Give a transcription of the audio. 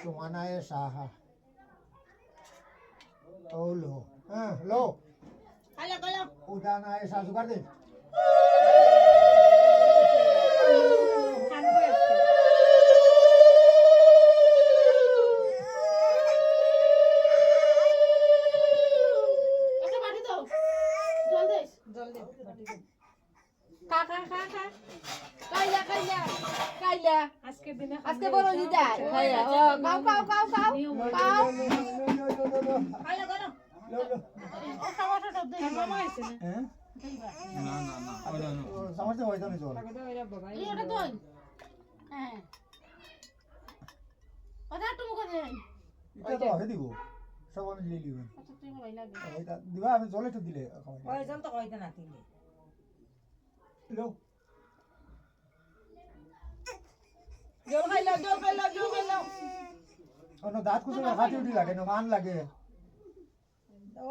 Sumanaye Saha. Oh lo. Lo. Halo, halo. Udanaye Saha jugar de. আজকে বড় দিদা খাইয়া ও কাউ কাউ কাউ কাউ কাউ Halo, halo. Lo lo. ও টমেটো দে মামা আইছে না না ওটা না Samarse hoy tane chol. এই ওটা দই হ্যাঁ ওটা তুমি করে দেন Ita to age dibo. Sab ami le liben. আচ্ছা তুমি ভাই লাগে Oita diba ami jole to dile. কয়জন তো কইতে না তিলে Lo. জল খাইলো Ono daat ko sa khati uti lage no man lage. ও